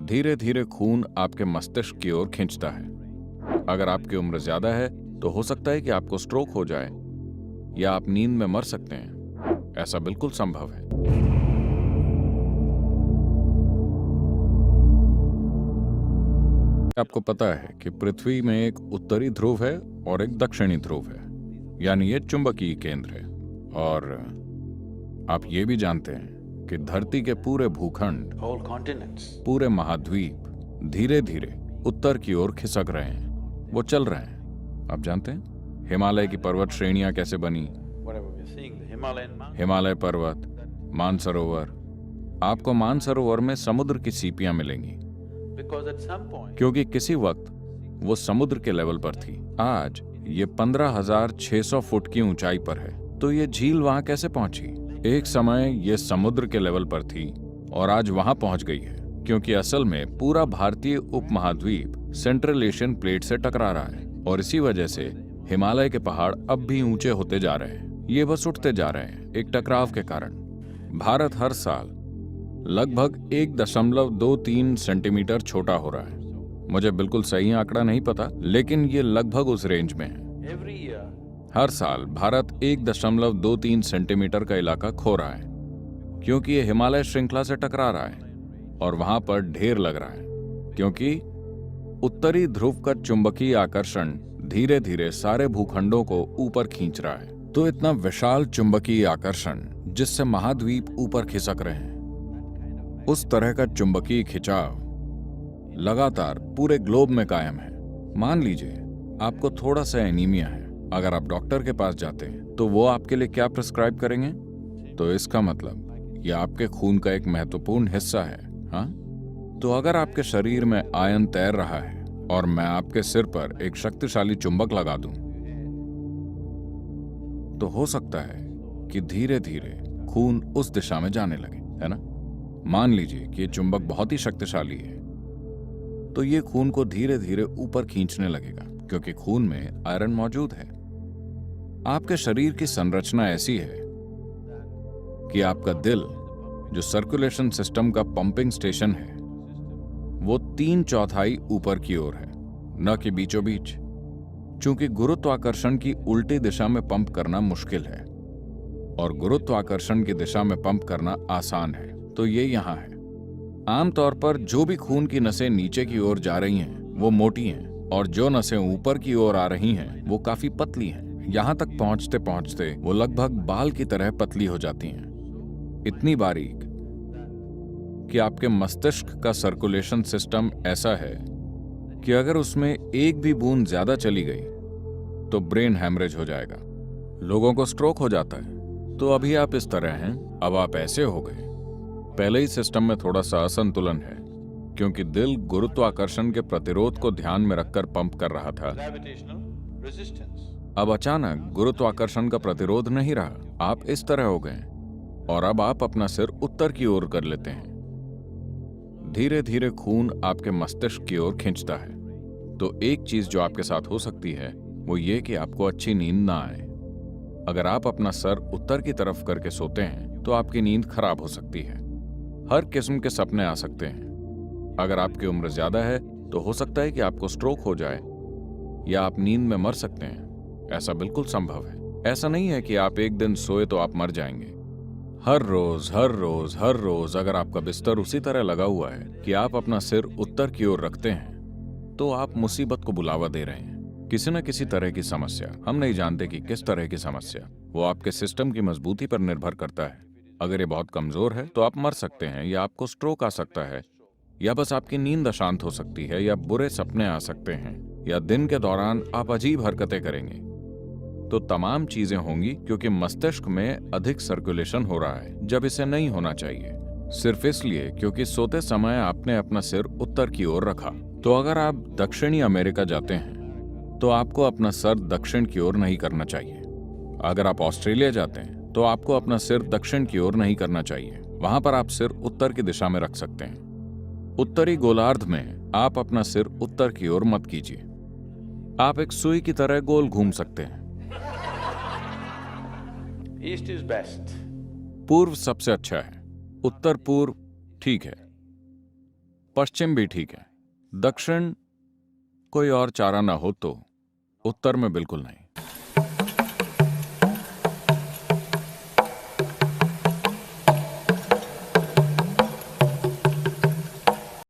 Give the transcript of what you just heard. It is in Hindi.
धीरे धीरे खून आपके मस्तिष्क की ओर खींचता है। अगर आपकी उम्र ज्यादा है तो हो सकता है कि आपको स्ट्रोक हो जाए या आप नींद में मर सकते हैं। ऐसा बिल्कुल संभव है। आपको पता है कि पृथ्वी में एक उत्तरी ध्रुव है और एक दक्षिणी ध्रुव है, यानी ये चुंबकीय केंद्र है। और आप ये भी जानते हैं कि धरती के पूरे भूखंड, पूरे महाद्वीप धीरे धीरे उत्तर की ओर खिसक रहे हैं, वो चल रहे हैं। आप जानते हैं हिमालय की पर्वत श्रेणियां कैसे बनी? हिमालय पर्वत, मानसरोवर। आपको मानसरोवर में समुद्र की सीपियां मिलेंगी क्योंकि किसी वक्त वो समुद्र के लेवल पर थी। आज ये 15,600 फुट की ऊंचाई पर है। तो ये झील वहां कैसे पहुंची? एक समय ये समुद्र के लेवल पर थी और आज वहां पहुंच गई है, क्योंकि असल में पूरा भारतीय उपमहाद्वीप सेंट्रल एशियन प्लेट से टकरा रहा है और इसी वजह से हिमालय के पहाड़ अब भी ऊंचे होते जा रहे हैं। ये बस उठते जा रहे हैं एक टकराव के कारण। भारत हर साल लगभग 1.23 सेंटीमीटर छोटा हो रहा है। मुझे बिल्कुल सही आंकड़ा नहीं पता, लेकिन ये लगभग उस रेंज में है। हर साल भारत 1.23 सेंटीमीटर का इलाका खो रहा है क्योंकि ये हिमालय श्रृंखला से टकरा रहा है और वहां पर ढेर लग रहा है, क्योंकि उत्तरी ध्रुव का चुंबकीय आकर्षण धीरे धीरे सारे भूखंडों को ऊपर खींच रहा है। तो इतना विशाल चुंबकीय आकर्षण जिससे महाद्वीप ऊपर खिसक रहे हैं, उस तरह का चुंबकीय खिंचाव लगातार पूरे ग्लोब में कायम है। मान लीजिए आपको थोड़ा सा एनीमिया है। अगर आप डॉक्टर के पास जाते हैं तो वो आपके लिए क्या प्रिस्क्राइब करेंगे? तो इसका मतलब ये आपके खून का एक महत्वपूर्ण हिस्सा है। हाँ, तो अगर आपके शरीर में आयन तैर रहा है और मैं आपके सिर पर एक शक्तिशाली चुंबक लगा दूं, तो हो सकता है कि धीरे धीरे खून उस दिशा में जाने लगे, है ना? मान लीजिए कि ये चुंबक बहुत ही शक्तिशाली है, तो ये खून को धीरे धीरे ऊपर खींचने लगेगा क्योंकि खून में आयरन मौजूद है। आपके शरीर की संरचना ऐसी है कि आपका दिल, जो सर्कुलेशन सिस्टम का पंपिंग स्टेशन है, वो 3/4 ऊपर की ओर है, न कि बीचों बीच। चूंकि गुरुत्वाकर्षण की उल्टी दिशा में पंप करना मुश्किल है और गुरुत्वाकर्षण की दिशा में पंप करना आसान है, तो ये यहां है। आमतौर पर जो भी खून की नसें नीचे की ओर जा रही हैं वो मोटी हैं और जो नसें ऊपर की ओर आ रही हैं वो काफी पतली हैं। यहां तक पहुंचते पहुंचते वो लगभग बाल की तरह पतली हो जाती हैं, इतनी बारीक कि आपके मस्तिष्क का सर्कुलेशन सिस्टम ऐसा है कि अगर उसमें एक भी बूंद ज्यादा चली गई तो ब्रेन हैमरेज हो जाएगा, लोगों को स्ट्रोक हो जाता है। तो अभी आप इस तरह हैं, अब आप ऐसे हो गए। पहले ही सिस्टम में थोड़ा सा असंतुलन है क्योंकि दिल गुरुत्वाकर्षण के प्रतिरोध को ध्यान में रखकर पंप कर रहा था। अब अचानक गुरुत्वाकर्षण का प्रतिरोध नहीं रहा, आप इस तरह हो गए और अब आप अपना सिर उत्तर की ओर कर लेते हैं। धीरे धीरे खून आपके मस्तिष्क की ओर खींचता है। तो एक चीज जो आपके साथ हो सकती है वो ये कि आपको अच्छी नींद ना आए। अगर आप अपना सर उत्तर की तरफ करके सोते हैं तो आपकी नींद खराब हो सकती है। हर किस्म के सपने आ सकते हैं। अगर आपकी उम्र ज्यादा है तो हो सकता है कि आपको स्ट्रोक हो जाए या आप नींद में मर सकते हैं। ऐसा बिल्कुल संभव है। ऐसा नहीं है कि आप एक दिन सोए तो आप मर जाएंगे। हर रोज हर रोज हर रोज अगर आपका बिस्तर उसी तरह लगा हुआ है कि आप अपना सिर उत्तर की ओर रखते हैं तो आप मुसीबत को बुलावा दे रहे हैं। किसी न किसी तरह की समस्या, हम नहीं जानते कि किस तरह की समस्या, वो आपके सिस्टम की मजबूती पर निर्भर करता है। अगर ये बहुत कमजोर है तो आप मर सकते हैं या आपको स्ट्रोक आ सकता है या बस आपकी नींद अशांत हो सकती है या बुरे सपने आ सकते हैं या दिन के दौरान आप अजीब हरकतें करेंगे। तो तमाम चीजें होंगी क्योंकि मस्तिष्क में अधिक सर्कुलेशन हो रहा है जब इसे नहीं होना चाहिए, सिर्फ इसलिए क्योंकि सोते समय आपने अपना सिर उत्तर की ओर रखा। तो अगर आप दक्षिणी अमेरिका जाते हैं तो आपको अपना सर दक्षिण की ओर नहीं करना चाहिए। अगर आप ऑस्ट्रेलिया जाते हैं तो आपको अपना सिर दक्षिण की ओर नहीं करना चाहिए। वहां पर आप सिर उत्तर की दिशा में रख सकते हैं। उत्तरी गोलार्ध में आप अपना सिर उत्तर की ओर मत कीजिए। आप एक सुई की तरह गोल घूम सकते हैं। East is best. पूर्व सबसे अच्छा है, उत्तर पूर्व ठीक है। पश्चिम भी ठीक है। दक्षिण कोई और चारा ना हो तो उत्तर में बिल्कुल नहीं।